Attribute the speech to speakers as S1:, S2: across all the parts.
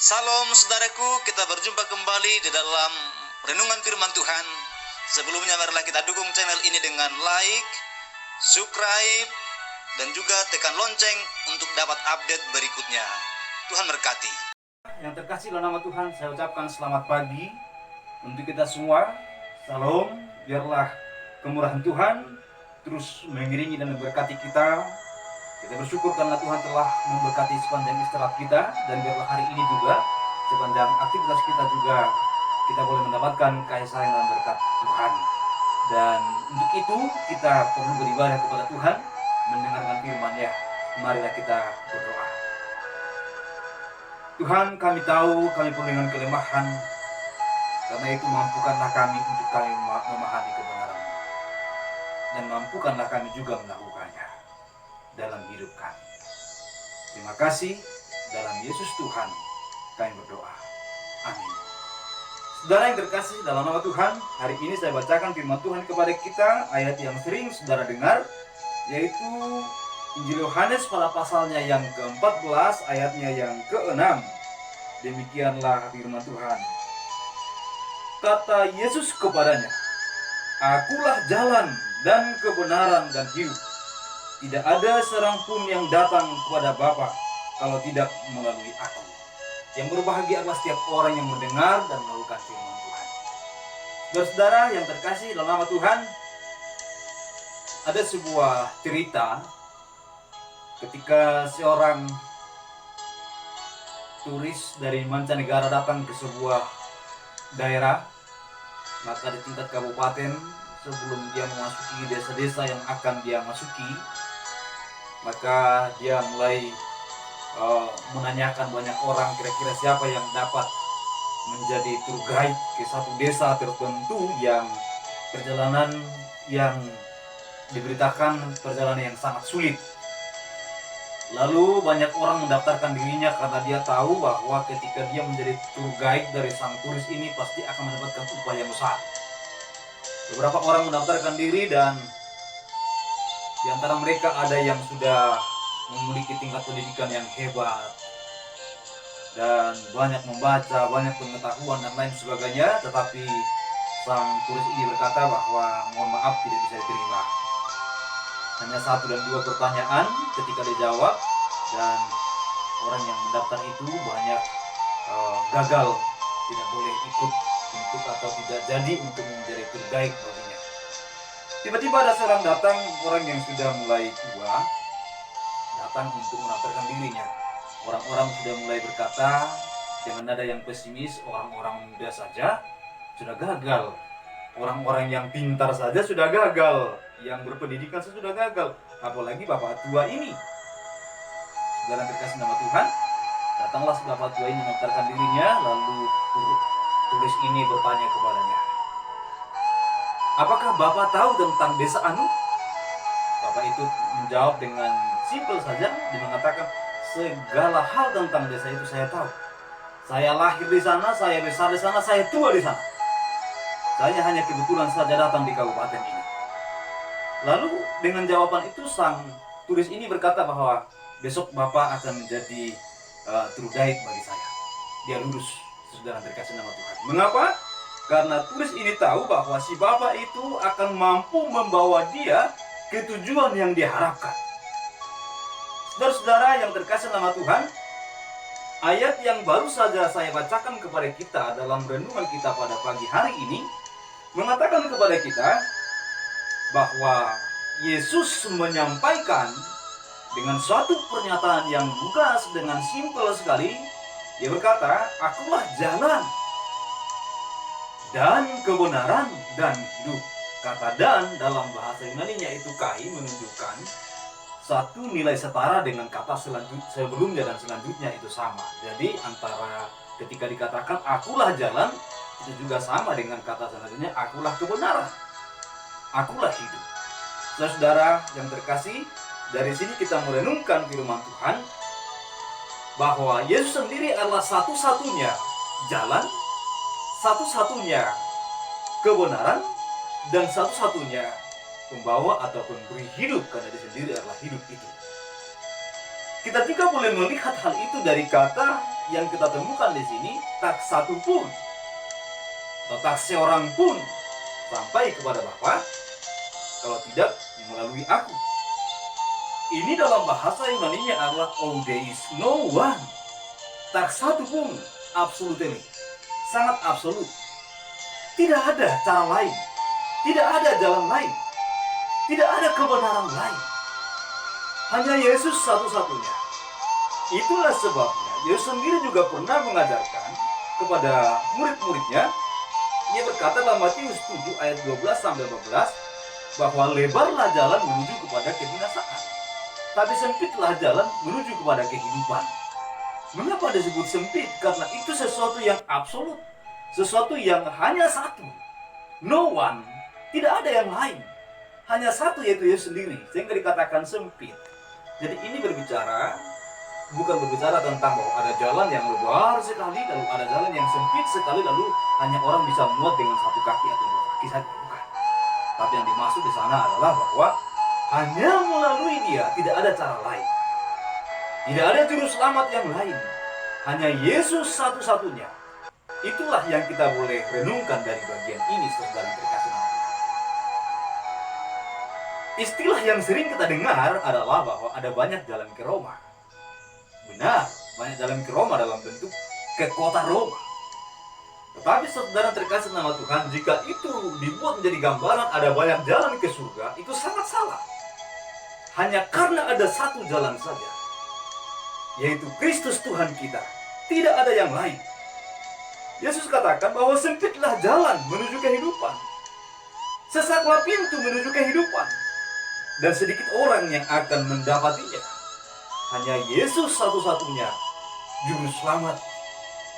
S1: Salam saudaraku, kita berjumpa kembali di dalam renungan firman Tuhan. Sebelumnya marilah kita dukung channel ini dengan like, subscribe, dan juga tekan lonceng untuk dapat update berikutnya. Tuhan berkati.
S2: Yang terkasih dalam nama Tuhan, saya ucapkan selamat pagi untuk kita semua. Salam, biarlah kemurahan Tuhan terus mengiringi dan memberkati kita. Kita bersyukur karena Tuhan telah memberkati sepanjang istirahat kita, dan biarlah hari ini juga sepanjang aktivitas kita juga kita boleh mendapatkan kasih sayang dan berkat Tuhan. Dan untuk itu kita perlu beribadah kepada Tuhan, mendengarkan firman-Nya. Marilah kita berdoa. Tuhan, kami tahu kami penuh dengan kelemahan, karena itu mampukanlah kami untuk kami memahami kebenaran-Mu, dan mampukanlah kami juga melakukannya dalam hidup kami. Terima kasih, dalam Yesus Tuhan kami berdoa. Amin. Saudara yang terkasih dalam nama Tuhan, hari ini saya bacakan firman Tuhan kepada kita, ayat yang sering saudara dengar, yaitu Injil Yohanes pada pasalnya yang ke-14, ayatnya yang ke-6. Demikianlah firman Tuhan. Kata Yesus kepadanya, "Akulah jalan dan kebenaran dan hidup. Tidak ada seorang pun yang datang kepada Bapa kalau tidak melalui Aku." Yang berbahagia adalah setiap orang yang mendengar dan melakukan firman Tuhan. Saudara yang terkasih dalam nama Tuhan, ada sebuah cerita ketika seorang turis dari mancanegara datang ke sebuah daerah, maka di tingkat kabupaten, sebelum dia memasuki desa-desa yang akan dia masuki, maka dia mulai menanyakan banyak orang kira-kira siapa yang dapat menjadi tour guide ke satu desa tertentu yang perjalanan yang diberitakan perjalanan yang sangat sulit. Lalu banyak orang mendaftarkan dirinya karena dia tahu bahwa ketika dia menjadi tour guide dari sang turis ini pasti akan mendapatkan upah yang besar. Beberapa orang mendaftarkan diri, dan di antara mereka ada yang sudah memiliki tingkat pendidikan yang hebat dan banyak membaca, banyak pengetahuan dan lain sebagainya. Tetapi sang turis ini berkata bahwa mohon maaf, tidak bisa diterima. Hanya 1 dan 2 pertanyaan ketika dijawab, dan orang yang mendaftar itu banyak gagal, tidak boleh ikut untuk atau tidak jadi untuk menjadi tour guide baginya. Tiba-tiba ada seorang datang, orang yang sudah mulai tua, datang untuk mendaftarkan dirinya. Orang-orang sudah mulai berkata dengan nada yang pesimis, orang-orang muda saja sudah gagal, orang-orang yang pintar saja sudah gagal, yang berpendidikan sudah gagal, apalagi bapak tua ini. Saudara terkasih nama Tuhan, datanglah bapak tua ini mendaftarkan dirinya. Lalu tulis ini bertanya kepadanya, "Apakah Bapak tahu tentang desa anu?" Bapak itu menjawab dengan simpel saja. Dia mengatakan, "Segala hal tentang desa itu saya tahu. Saya lahir di sana, saya besar di sana, saya tua di sana. Saya hanya kebetulan saja datang di kabupaten ini." Lalu dengan jawaban itu sang turis ini berkata bahwa besok Bapak akan menjadi tour guide bagi saya. Dia lurus, saudara terkasih nama Tuhan. Mengapa? Karena turis ini tahu bahwa si Bapak itu akan mampu membawa dia ke tujuan yang dia harapkan. Saudara-saudara yang terkasih nama Tuhan, ayat yang baru saja saya bacakan kepada kita dalam renungan kita pada pagi hari ini mengatakan kepada kita bahwa Yesus menyampaikan dengan suatu pernyataan yang lugas dengan simpel sekali. Dia berkata, "Akulah jalan dan kebenaran dan hidup." Kata "dan" dalam bahasa Yunani-nya itu kai, menunjukkan satu nilai setara dengan kata sebelumnya dan selanjutnya itu sama. Jadi antara ketika dikatakan "akulah jalan" itu juga sama dengan kata selanjutnya "akulah kebenaran, akulah hidup." Saudara yang terkasih, dari sini kita merenungkan firman Tuhan bahwa Yesus sendiri adalah satu-satunya jalan, satu-satunya kebenaran, dan satu-satunya pembawa atau pemberi hidup, karena Dia sendiri adalah hidup itu. Kita juga boleh melihat hal itu dari kata yang kita temukan di sini, tak satu pun atau tak seorang pun sampai kepada Bapa kalau tidak melalui aku. Ini dalam bahasa Yunani-nya adalah oh there is no one. Tak satu pun, absolutely, sangat absolut. Tidak ada cara lain, tidak ada jalan lain, tidak ada kebenaran lain. Hanya Yesus satu-satunya. Itulah sebabnya Yesus sendiri juga pernah mengajarkan kepada murid-muridnya. Dia berkata dalam Matius 7 ayat 12-15 bahwa lebarlah jalan menuju kepada kebinasaan, tapi sempitlah jalan menuju kepada kehidupan. Mengapa disebut sempit? Karena itu sesuatu yang absolut, sesuatu yang hanya satu. No one, tidak ada yang lain. Hanya satu, yaitu Yesus sendiri, sehingga dikatakan sempit. Jadi ini bukan berbicara tentang bahwa ada jalan yang lebar sekali, lalu ada jalan yang sempit sekali, lalu hanya orang bisa muat dengan satu kaki atau dua kaki saja. Bukan. Tapi yang dimaksud di sana adalah bahwa hanya melalui Dia, tidak ada cara lain. Tidak ada juru selamat yang lain. Hanya Yesus satu-satunya. Itulah yang kita boleh renungkan dari bagian ini, saudara terkasih nama Tuhan. Istilah yang sering kita dengar adalah bahwa ada banyak jalan ke Roma. Benar, banyak jalan ke Roma dalam bentuk ke kota Roma. Tetapi saudara terkasih nama Tuhan, jika itu dibuat menjadi gambaran ada banyak jalan ke surga, itu sangat salah. Hanya karena ada satu jalan saja, yaitu Kristus Tuhan kita. Tidak ada yang lain. Yesus katakan bahwa sempitlah jalan menuju kehidupan, sesaklah pintu menuju kehidupan, dan sedikit orang yang akan mendapatinya. Hanya Yesus satu-satunya juru selamat.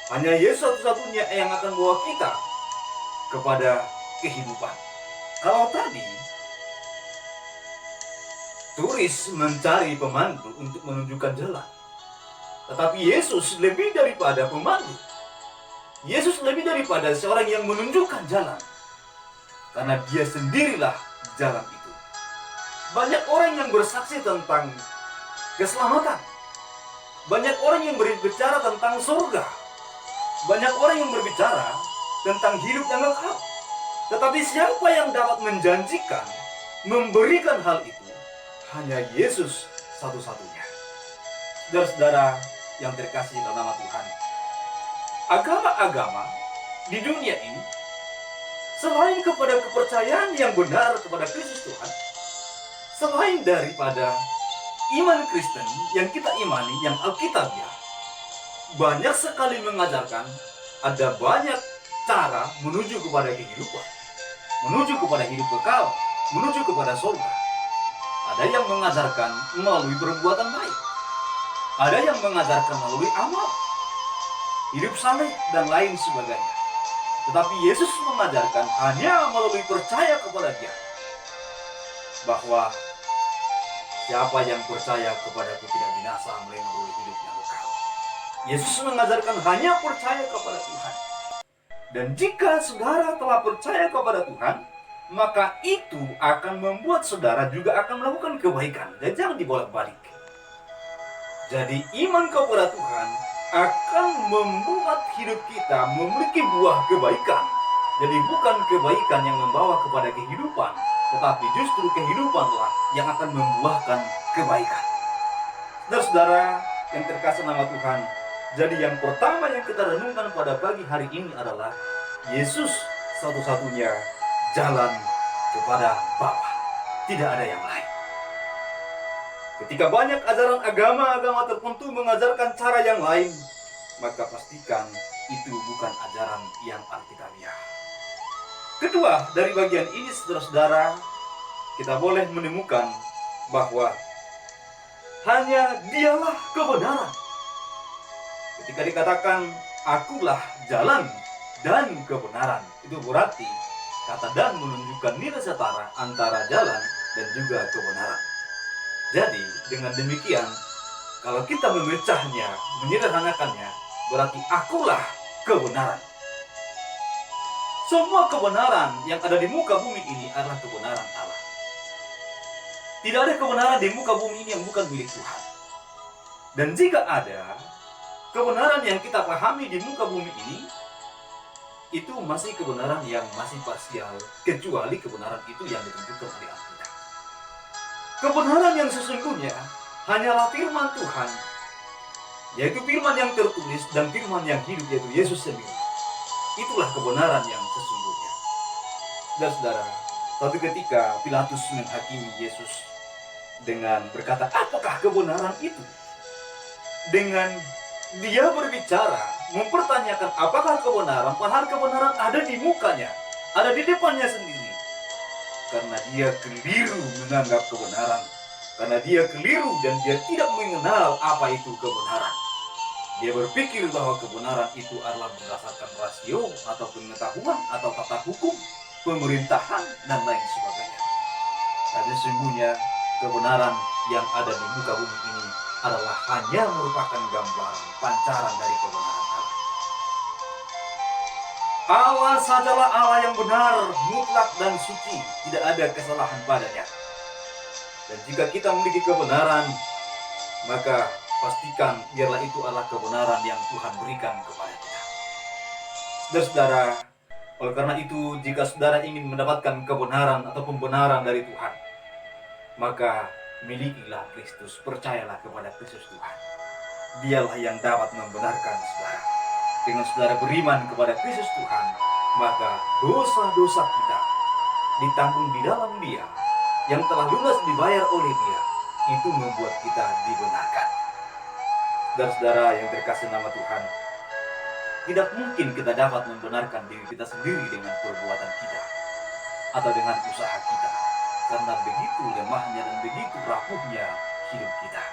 S2: Hanya Yesus satu-satunya yang akan membawa kita kepada kehidupan. Kalau tadi turis mencari pemandu untuk menunjukkan jalan, tetapi Yesus lebih daripada pemandu. Yesus lebih daripada seorang yang menunjukkan jalan, karena Dia sendirilah jalan itu. Banyak orang yang bersaksi tentang keselamatan. Banyak orang yang berbicara tentang surga. Banyak orang yang berbicara tentang hidup yang kekal. Tetapi siapa yang dapat menjanjikan, memberikan hal itu? Hanya Yesus satu-satunya. Saudara-saudara yang terkasih dalam nama Tuhan, agama-agama di dunia ini, selain kepada kepercayaan yang benar kepada Kristus Tuhan, selain daripada iman Kristen yang kita imani, yang Alkitabiah, banyak sekali mengajarkan ada banyak cara menuju kepada kehidupan, menuju kepada hidup kekal, menuju kepada surga. Ada yang mengajarkan melalui perbuatan baik, ada yang mengajarkan melalui amal, hidup saleh, dan lain sebagainya. Tetapi Yesus mengajarkan hanya melalui percaya kepada Dia, bahwa siapa yang percaya kepadaku tidak binasa, melainkan beroleh hidup yang kekal. Yesus mengajarkan hanya percaya kepada Tuhan. Dan jika saudara telah percaya kepada Tuhan, maka itu akan membuat saudara juga akan melakukan kebaikan. Dan jangan dibolak-balik. Jadi iman kepada Tuhan akan membuat hidup kita memiliki buah kebaikan. Jadi bukan kebaikan yang membawa kepada kehidupan, tetapi justru kehidupanlah yang akan membuahkan kebaikan. Saudara-saudara yang terkasih nama Tuhan, jadi yang pertama yang kita renungkan pada pagi hari ini adalah Yesus satu-satunya jalan kepada Bapa. Tidak ada yang lain. Ketika banyak ajaran agama-agama tertentu mengajarkan cara yang lain, maka pastikan itu bukan ajaran yang Alkitabiah. Kedua, dari bagian ini saudara-saudara, kita boleh menemukan bahwa hanya Dialah kebenaran. Ketika dikatakan akulah jalan dan kebenaran, itu berarti kata dan menunjukkan nilai setara antara jalan dan juga kebenaran. Jadi dengan demikian, kalau kita memecahnya, menyederhanakannya, berarti akulah kebenaran. Semua kebenaran yang ada di muka bumi ini adalah kebenaran Allah. Tidak ada kebenaran di muka bumi ini yang bukan milik Tuhan. Dan jika ada kebenaran yang kita pahami di muka bumi ini itu masih kebenaran yang masih parsial, kecuali kebenaran itu yang ditunjukkan oleh Alkitab. Kebenaran yang sesungguhnya hanyalah firman Tuhan, yaitu firman yang tertulis dan firman yang hidup, yaitu Yesus sendiri. Itulah kebenaran yang sesungguhnya. Saudara-saudara, suatu ketika Pilatus menghakimi Yesus dengan berkata, apakah kebenaran itu? Dengan dia berbicara, mempertanyakan apakah kebenaran, padahal kebenaran ada di mukanya, ada di depannya sendiri. Karena dia keliru menganggap kebenaran, karena dia keliru dan dia tidak mengenal apa itu kebenaran. Dia berpikir bahwa kebenaran itu adalah berdasarkan rasio atau pengetahuan atau tata hukum, pemerintahan, dan lain sebagainya. Tapi sesungguhnya kebenaran yang ada di muka bumi ini adalah hanya merupakan gambaran, pancaran dari kebenaran Allah. Allah sajalah Allah yang benar, mutlak dan suci, tidak ada kesalahan padanya. Dan jika kita memiliki kebenaran, maka pastikan biarlah itu adalah kebenaran yang Tuhan berikan kepada kita. Saudara-saudara, oleh karena itu, jika saudara ingin mendapatkan kebenaran atau pembenaran dari Tuhan, maka milikilah Kristus, percayalah kepada Kristus Tuhan. Dialah yang dapat membenarkan saudara. Dengan saudara beriman kepada Kristus Tuhan, maka dosa-dosa kita ditanggung di dalam Dia, yang telah lunas dibayar oleh Dia, itu membuat kita dibenarkan. Saudara-saudara yang terkasih nama Tuhan, tidak mungkin kita dapat membenarkan diri kita sendiri dengan perbuatan kita atau dengan usaha kita, karena begitu lemahnya dan begitu rapuhnya hidup kita.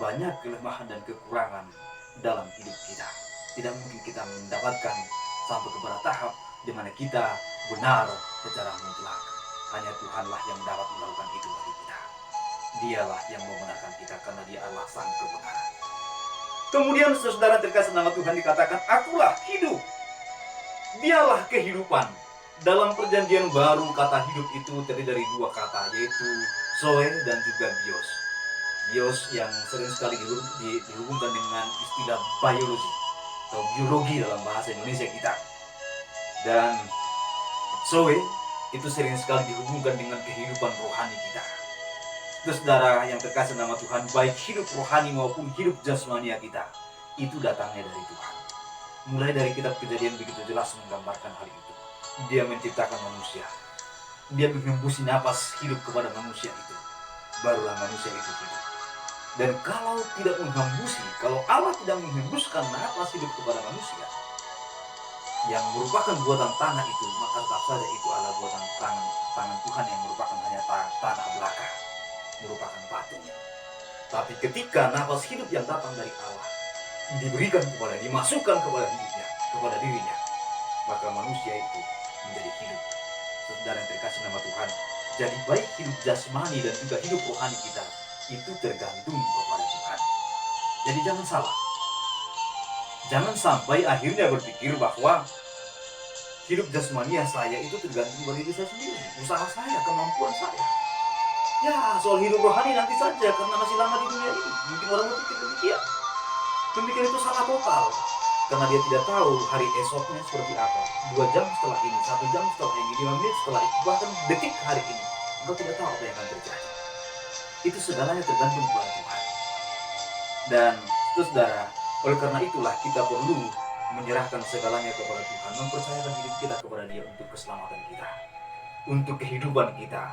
S2: Banyak kelemahan dan kekurangan dalam hidup kita. Tidak mungkin kita mendapatkan sampai kepada tahap di mana kita benar secara mutlak. Hanya Tuhanlah yang dapat melakukan itu bagi kita. Dialah yang membenarkan kita karena Dia adalah Sang Kebenaran. Kemudian saudara terkasih nama Tuhan dikatakan, akulah hidup. Dialah kehidupan. Dalam perjanjian baru kata hidup itu terdiri dari dua kata, yaitu zoe dan juga bios. Bios yang sering sekali dihubungkan dengan istilah biologi atau biologi dalam bahasa Indonesia kita. Dan zoe itu sering sekali dihubungkan dengan kehidupan rohani kita. Saudara yang terkasih nama Tuhan, baik hidup rohani maupun hidup jasmania kita, itu datangnya dari Tuhan. Mulai dari kitab Kejadian begitu jelas menggambarkan hal itu. Dia menciptakan manusia. Dia menghembusi napas hidup kepada manusia itu. Barulah manusia itu hidup. Dan kalau tidak menghembusi, kalau Allah tidak menghembuskan napas hidup kepada manusia, yang merupakan buatan tanah itu, maka tetap saja itu adalah buatan tangan Tuhan yang merupakan hanya tanah belaka, merupakan patung. Tapi ketika nafas hidup yang datang dari Allah diberikan kepada, dimasukkan kepada hidupnya, kepada dirinya, maka manusia itu menjadi hidup. Saudara yang terkasih nama Tuhan, jadi baik hidup jasmani dan juga hidup rohani kita itu tergantung kepada Tuhan. Jadi jangan salah. Jangan sampai akhirnya berpikir bahwa hidup jasmania saya itu tergantung dari diri saya sendiri, usaha saya, kemampuan saya. Ya, soal hidup rohani nanti saja karena masih lama di dunia ini. Mungkin orang berpikir demikian. Demikian itu salah total. Karena dia tidak tahu hari esoknya seperti apa. 2 jam setelah ini, 1 jam setelah ini, 5 menit setelah itu, bahkan detik hari ini. Engkau tidak tahu apa yang akan terjadi. Itu segalanya tergantung kepada Tuhan. Dan itu saudara, oleh karena itulah kita perlu menyerahkan segalanya kepada Tuhan, mempercayakan hidup kita kepada Dia untuk keselamatan kita, untuk kehidupan kita,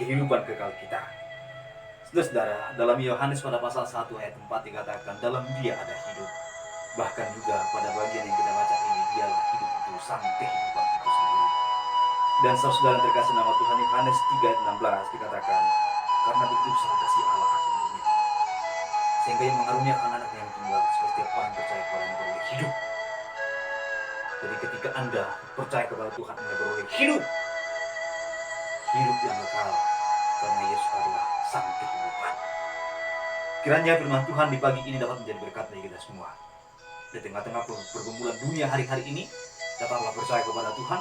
S2: kehidupan kekal kita. Saudara, dalam Yohanes pada pasal 1 ayat 4 dikatakan, dalam Dia ada hidup. Bahkan juga pada bagian yang kita baca ini, Dialah hidup itu, sang kehidupan itu sendiri. Dan saudara terkasih nama Tuhan, Yohanes 3 ayat 16 dikatakan, karena begitu besar kasih Allah akan dunia, sehingga yang mengaruniakan anaknya yang tunggal, setiap orang percaya kepadanya beroleh hidup. Jadi ketika Anda percaya kepada Tuhan, Anda beroleh hidup. Hidup yang kekal, karena Yesus adalah sang kehidupan. Kiranya firman Tuhan di pagi ini dapat menjadi berkat bagi kita semua. Di tengah-tengah pergumulan dunia hari-hari ini, tetaplah percaya kepada Tuhan,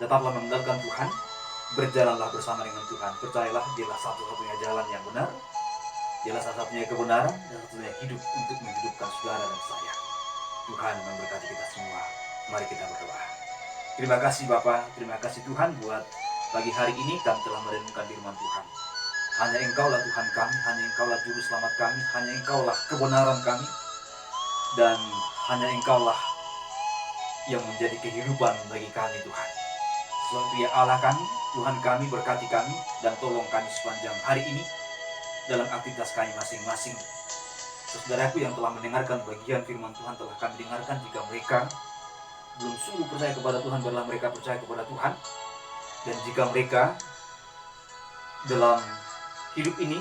S2: tetaplah mengandalkan Tuhan, berjalanlah bersama dengan Tuhan. Percayalah Dialah satu-satunya jalan yang benar, Dialah satu-satunya kebenaran dan satu-satunya hidup untuk menghidupkan saudara dan saya. Tuhan memberkati kita semua. Mari kita berdoa. Terima kasih Bapa, terima kasih Tuhan buat pagi hari ini kami telah merenungkan firman Tuhan. Hanya Engkaulah Tuhan kami, hanya Engkaulah juru selamat kami, hanya Engkaulah kebenaran kami, dan hanya Engkaulah yang menjadi kehidupan bagi kami Tuhan. Sebab Dia Allah kami, Tuhan kami, berkati kami, dan tolong kami sepanjang hari ini dalam aktivitas kami masing-masing. Saudaraku yang telah mendengarkan bagian firman Tuhan telah kami dengarkan, jika mereka belum sungguh percaya kepada Tuhan, biarlah mereka percaya kepada Tuhan. Dan jika mereka dalam hidup ini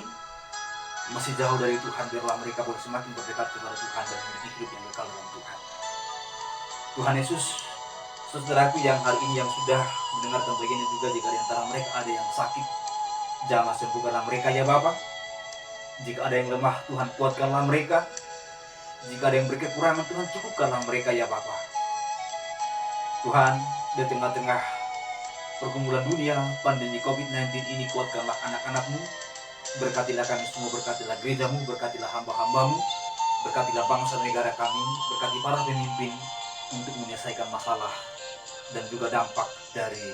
S2: masih jauh dari Tuhan, biarlah mereka boleh semakin berdekat kepada Tuhan dan memiliki hidup yang kekal dalam Tuhan. Tuhan Yesus, saudaraku yang hari ini yang sudah mendengarkan bagian ini juga, jika di antara mereka ada yang sakit, jamah sembuhkanlah mereka ya Bapa. Jika ada yang lemah, Tuhan kuatkanlah mereka. Jika ada yang berkekurangan, Tuhan cukupkanlah mereka ya Bapa. Tuhan, di tengah-tengah pergumulan dunia, pandemi COVID-19 ini, kuatkanlah anak-anak-Mu. Berkatilah kami semua, berkatilah gereja-Mu, berkatilah hamba-hamba-Mu, berkatilah bangsa negara kami, berkati para pemimpin untuk menyelesaikan masalah dan juga dampak dari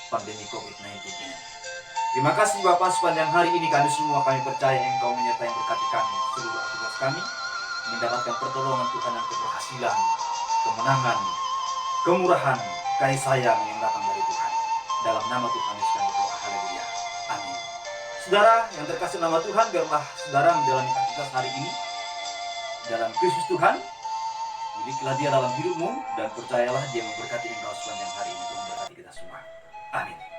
S2: pandemi COVID-19 ini. Terima kasih Bapak, sepanjang hari ini kami percaya Engkau menyertai berkati kami, seluruh aktivitas kami, mendapatkan pertolongan Tuhan dan keberhasilan, kemenangan, kemurahan, kasih sayang yang datang dari Tuhan. Dalam nama Tuhan Yesus kami berdoa, haleluya, amin. Saudara yang terkasih nama Tuhan, biarlah saudara menjalani aktivitas hari ini dalam Kristus Tuhan. Milikilah Dia dalam hidupmu, dan percayalah Dia memberkati engkau sepanjang hari ini. Tuhan memberkati kita semua, amin.